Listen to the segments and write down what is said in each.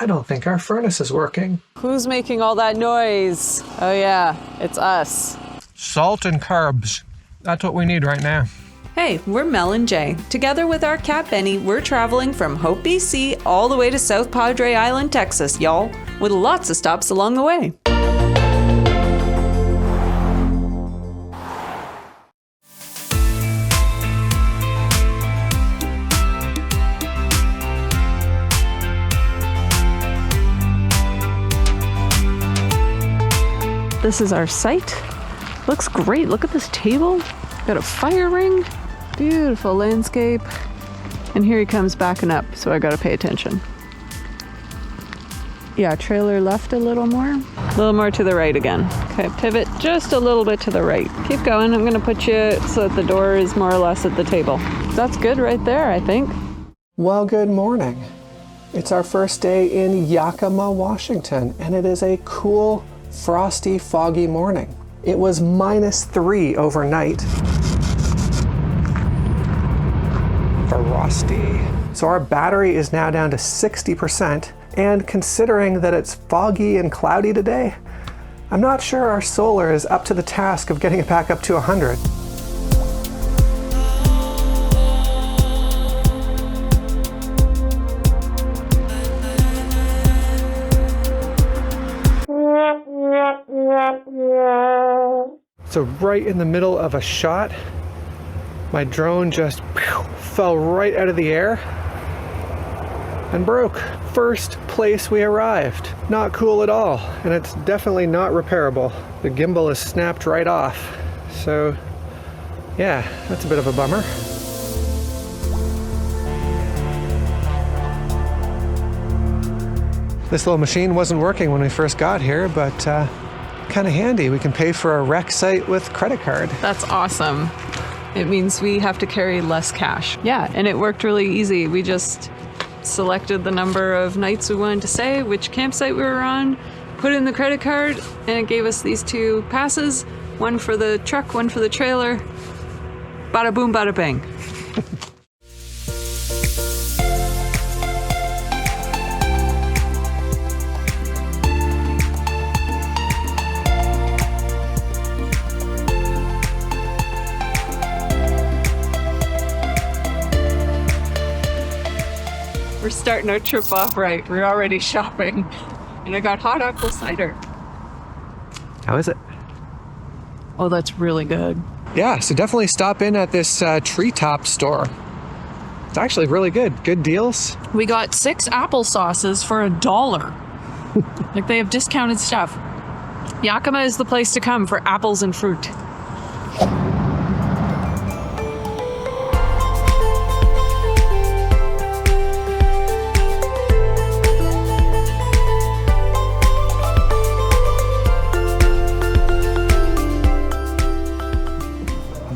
I don't think our furnace is working. Who's making all that noise? Oh yeah, it's us. Salt and carbs. That's what we need right now. Hey, we're Mel and Jay. Together with our cat Benny, we're traveling from Hope, BC, all the way to South Padre Island, Texas, y'all, with lots of stops along the way. This is our site. Looks great. Look at this table. Got a fire ring. Beautiful landscape. And here he comes backing up, so I gotta pay attention. Yeah, trailer left a little more. A little more to the right again. Okay, pivot just a little bit to the right. Keep going. I'm gonna put you so that the door is more or less at the table. That's good right there, I think. Well, good morning. It's our first day in Yakima, Washington, and it is a cool, frosty, foggy morning. It was -3 overnight. Frosty. So our battery is now down to 60%, and considering that it's foggy and cloudy today, I'm not sure our solar is up to the task of getting it back up to 100. So right in the middle of a shot, my drone just fell right out of the air and broke. First place we arrived. Not cool at all, and it's definitely not repairable. The gimbal is snapped right off. So yeah, that's a bit of a bummer. This little machine wasn't working when we first got here, but kind of handy. We can pay for a rec site with credit card. That's awesome. It means we have to carry less cash. Yeah, and it worked really easy. We just selected the number of nights we wanted to stay, which campsite we were on, put in the credit card, and it gave us these 2 passes, one for the truck, one for the trailer. Bada boom, bada bang. We're starting our trip off right. We're already shopping. And I got hot apple cider. How is it? Oh, that's really good. Yeah, so definitely stop in at this treetop store. It's actually really good. Good deals. We got 6 apple sauces for $1. Like, they have discounted stuff. Yakima is the place to come for apples and fruit.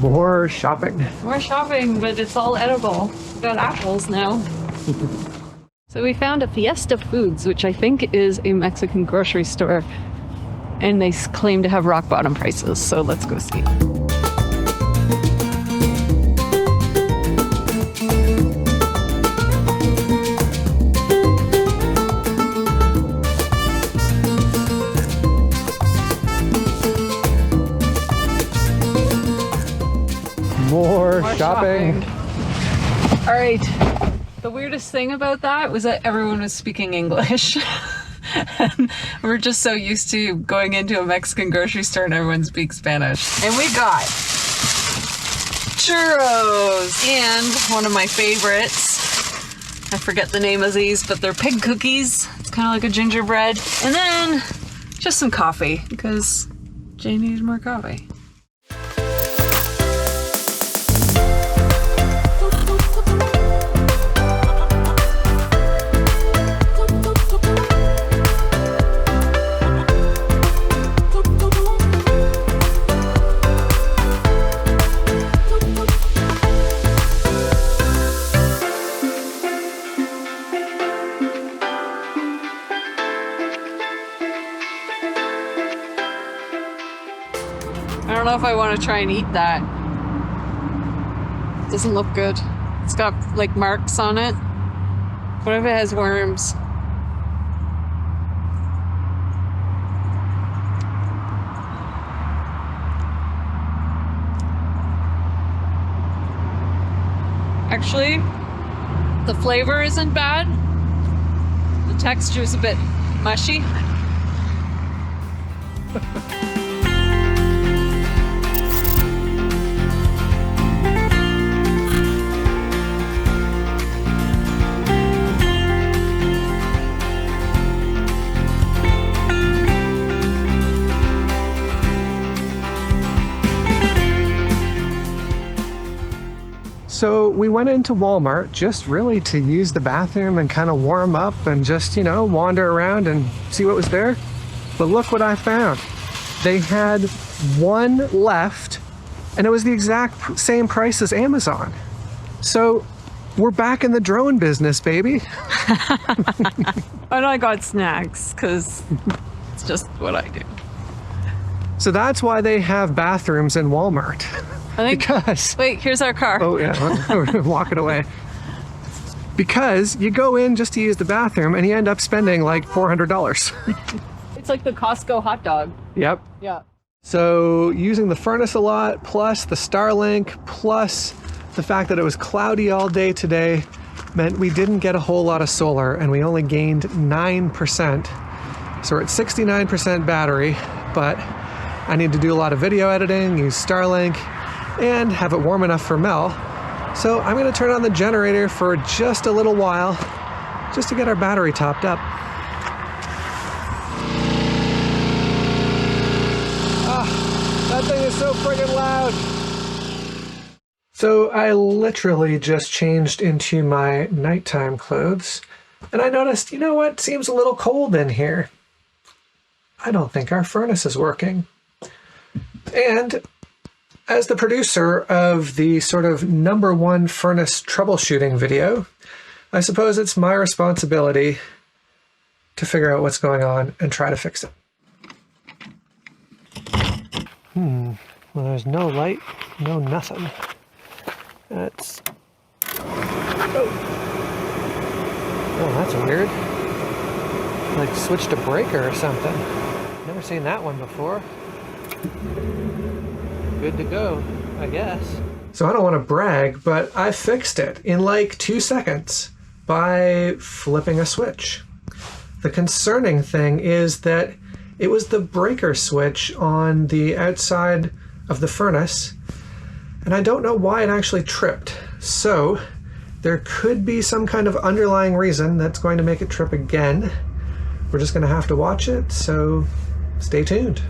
More shopping. More shopping, but it's all edible. We got apples now. So we found a Fiesta Foods, which I think is a Mexican grocery store, and they claim to have rock bottom prices, so let's go see. More shopping. All right. The weirdest thing about that was that everyone was speaking English. And we're just so used to going into a Mexican grocery store and everyone speaks Spanish. And we got churros and one of my favorites. I forget the name of these, but they're pig cookies. It's kind of like a gingerbread. And then just some coffee because Jay needs more coffee. I don't know if I want to try and eat that. Doesn't look good. It's got like marks on it. What if it has worms? actually. The flavor isn't bad. The texture is a bit mushy. So we went into Walmart just really to use the bathroom and kind of warm up and just, you know, wander around and see what was there. But look what I found. They had one left and it was the exact same price as Amazon. So we're back in the drone business, baby. And I got snacks because it's just what I do. So that's why they have bathrooms in Walmart. I think. Because. Wait, here's our car. Oh yeah, we're walking away. Because you go in just to use the bathroom and you end up spending like $400. It's like the Costco hot dog. Yep. Yeah. So using the furnace a lot, plus the Starlink, plus the fact that it was cloudy all day today, meant we didn't get a whole lot of solar and we only gained 9%. So we're at 69% battery, but I need to do a lot of video editing, use Starlink, and have it warm enough for Mel. So I'm going to turn on the generator for just a little while, just to get our battery topped up. That thing is so friggin' loud. So I literally just changed into my nighttime clothes, and I noticed, you know what, seems a little cold in here. I don't think our furnace is working. And as the producer of the sort of #1 furnace troubleshooting video, I suppose it's my responsibility to figure out what's going on and try to fix it. Well, there's no light, no nothing. That's... Oh, that's weird. Like switched a breaker or something. Never seen that one before. Good to go, I guess. So I don't want to brag, but I fixed it in like 2 seconds by flipping a switch. The concerning thing is that it was the breaker switch on the outside of the furnace, and I don't know why it actually tripped. So there could be some kind of underlying reason that's going to make it trip again. We're just going to have to watch it, so stay tuned.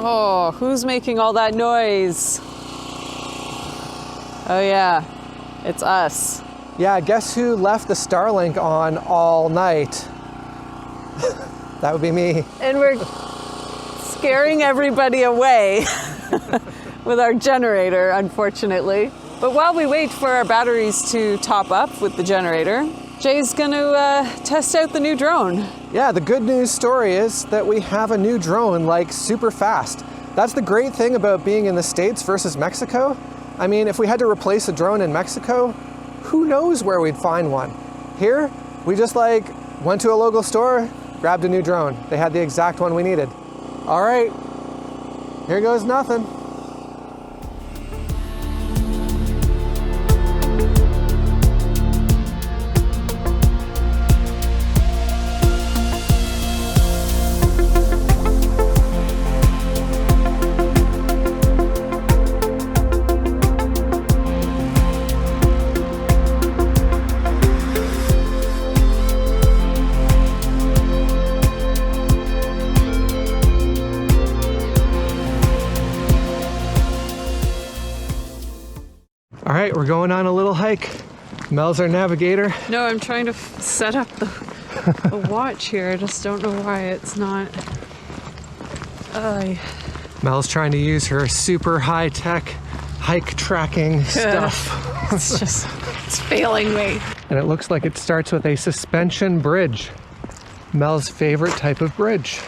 Oh, who's making all that noise? Oh yeah, it's us. Yeah, guess who left the Starlink on all night? That would be me. And we're scaring everybody away with our generator, unfortunately. But while we wait for our batteries to top up with the generator, Jay's gonna test out the new drone. Yeah, the good news story is that we have a new drone, like, super fast. That's the great thing about being in the States versus Mexico. I mean, if we had to replace a drone in Mexico, who knows where we'd find one. Here, we just like went to a local store, grabbed a new drone. They had the exact one we needed. All right, here goes nothing. All right, we're going on a little hike. Mel's our navigator. No, I'm trying to set up the watch here. I just don't know why it's not. Mel's trying to use her super high-tech hike tracking stuff. It's failing me. And it looks like it starts with a suspension bridge. Mel's favorite type of bridge.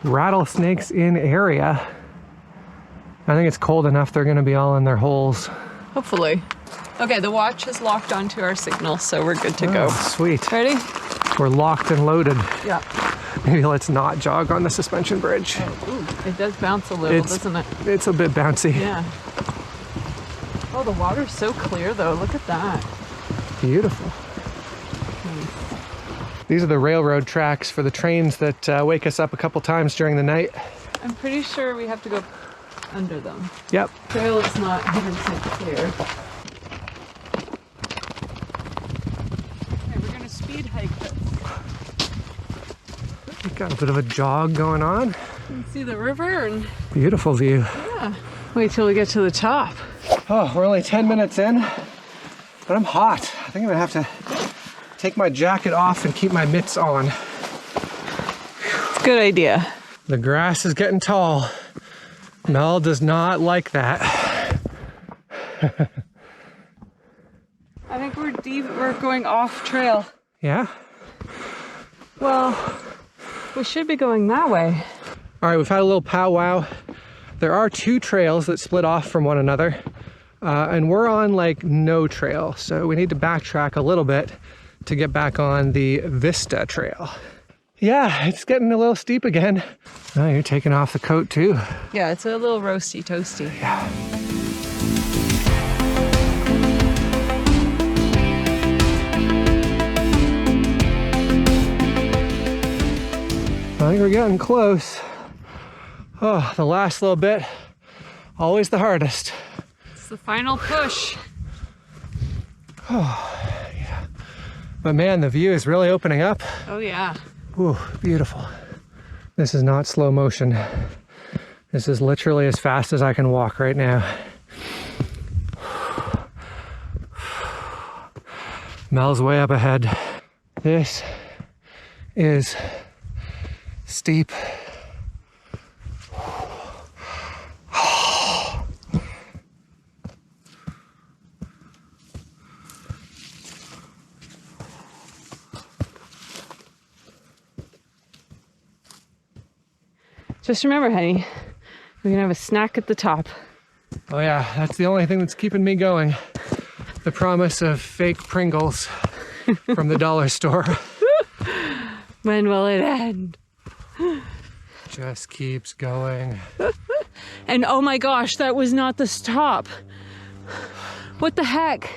Rattlesnakes in area. I think it's cold enough they're gonna be all in their holes. Hopefully. Okay, the watch is locked onto our signal, so we're good to go. Sweet. Ready? We're locked and loaded. Yeah. Maybe let's not jog on the suspension bridge. Ooh, it does bounce a little, doesn't it? It's a bit bouncy. Yeah. Oh, the water's so clear though. Look at that. Beautiful. Nice. These are the railroad tracks for the trains that wake us up a couple times during the night. I'm pretty sure we have to go under them. Yep. Trail is not 100% clear. Okay, we're gonna speed hike this. We've got a bit of a jog going on. You can see the river and Beautiful view. yeah. Wait till we get to the top. Oh, we're only 10 minutes in, but I'm hot. I think I'm gonna have to take my jacket off and keep my mitts on. It's a good idea. The grass is getting tall. Mel does not like that. I think we're going off trail. Yeah? Well, we should be going that way. All right, we've had a little powwow. There are 2 trails that split off from one another, and we're on like no trail, so we need to backtrack a little bit to get back on the Vista Trail. Yeah, it's getting a little steep again. Oh, you're taking off the coat too. Yeah, it's a little roasty toasty. Yeah. I think we're getting close. Oh, the last little bit, always the hardest. It's the final push. But man, the view is really opening up. Oh yeah. Ooh, beautiful. This is not slow motion. This is literally as fast as I can walk right now. Mel's way up ahead. This is steep. Just remember, honey, we can have a snack at the top. Oh yeah, that's the only thing that's keeping me going. The promise of fake Pringles from the dollar store. When will it end? Just keeps going. And oh my gosh, that was not the stop. What the heck?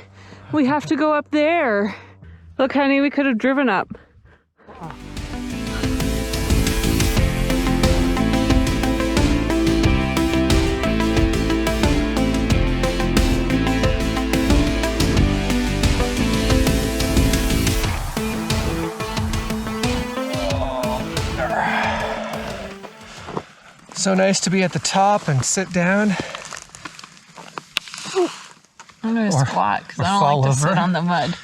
We have to go up there. Look, honey, we could have driven up. So nice to be at the top and sit down. I'm gonna squat because I don't fall like to over. sit on the mud.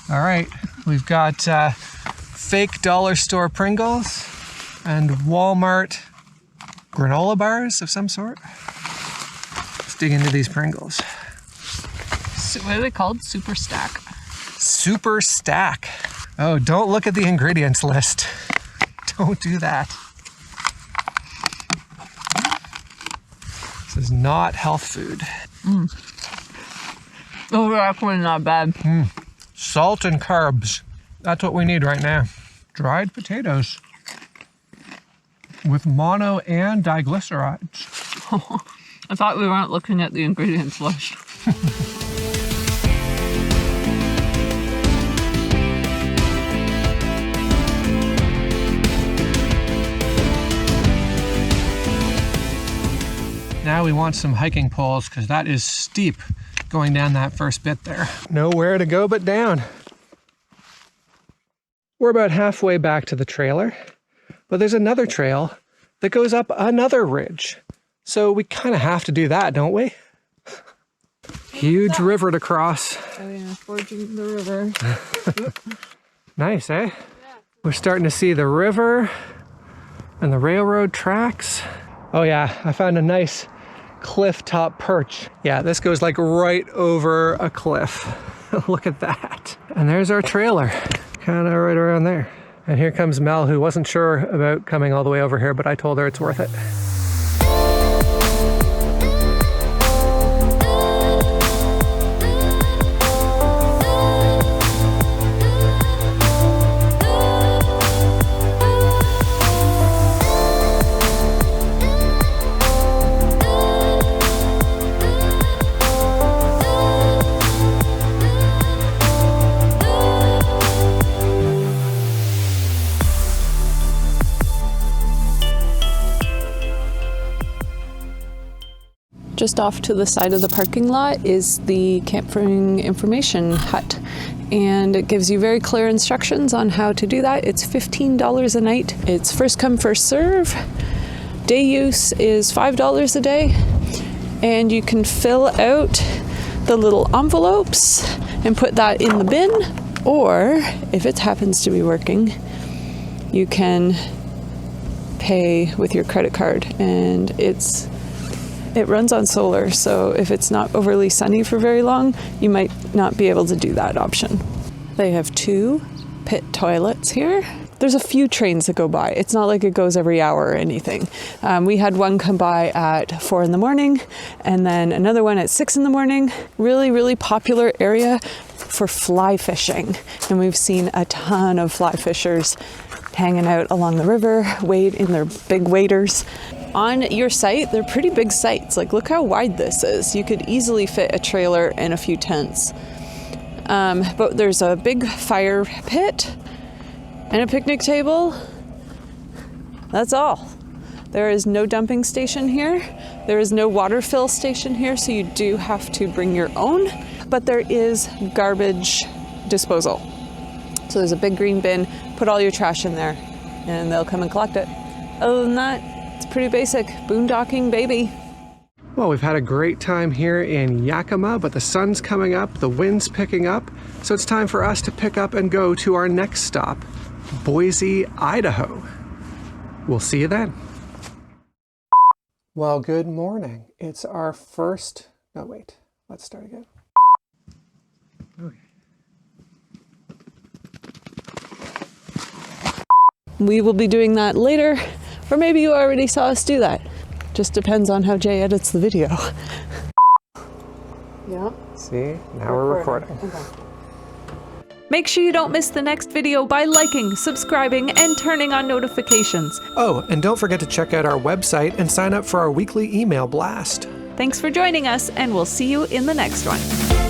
All right, we've got fake dollar store Pringles and Walmart granola bars of some sort. Let's dig into these Pringles. So what are they called? Super stack. Super stack. Oh, don't look at the ingredients list. Don't do that. This is not health food. Oh, they're actually not bad. Salt and carbs. That's what we need right now. Dried potatoes with mono and diglycerides. I thought we weren't looking at the ingredients list. Now we want some hiking poles because that is steep going down that first bit there. Nowhere to go but down. We're about halfway back to the trailer, but there's another trail that goes up another ridge. So we kind of have to do that, don't we? Huge river to cross. Oh yeah, forging the river. Nice, eh? We're starting to see the river and the railroad tracks. Oh yeah, I found a nice cliff top perch. Yeah, this goes like right over a cliff. Look at that. And there's our trailer, kind of right around there. And here comes Mel, who wasn't sure about coming all the way over here, but I told her it's worth it. Just off to the side of the parking lot is the camping information hut, and it gives you very clear instructions on how to do that. It's $15 a night. It's first come, first serve. Day use is $5 a day, and you can fill out the little envelopes and put that in the bin, or if it happens to be working, you can pay with your credit card, and it runs on solar, so if it's not overly sunny for very long, you might not be able to do that option. They have 2 pit toilets here. There's a few trains that go by. It's not like it goes every hour or anything. We had one come by at 4 in the morning, and then another one at 6 in the morning. Really, really popular area for fly fishing. And we've seen a ton of fly fishers hanging out along the river, wade in their big waders. On your site, they're pretty big sites. Like, look how wide this is. You could easily fit a trailer and a few tents. But there's a big fire pit and a picnic table. That's all. There is no dumping station here. There is no water fill station here, so you do have to bring your own. But there is garbage disposal. So there's a big green bin. Put all your trash in there, and they'll come and collect it. Other than that, it's pretty basic. Boondocking, baby. Well, we've had a great time here in Yakima, but the sun's coming up, the wind's picking up, so it's time for us to pick up and go to our next stop, Boise, Idaho. We'll see you then. Well, good morning. It's our first... No, wait. Let's start again. Okay. We will be doing that later, or maybe you already saw us do that. Just depends on how Jay edits the video. Yeah. See, now we're recording. Okay. Make sure you don't miss the next video by liking, subscribing, and turning on notifications. Oh, and don't forget to check out our website and sign up for our weekly email blast. Thanks for joining us, and we'll see you in the next one.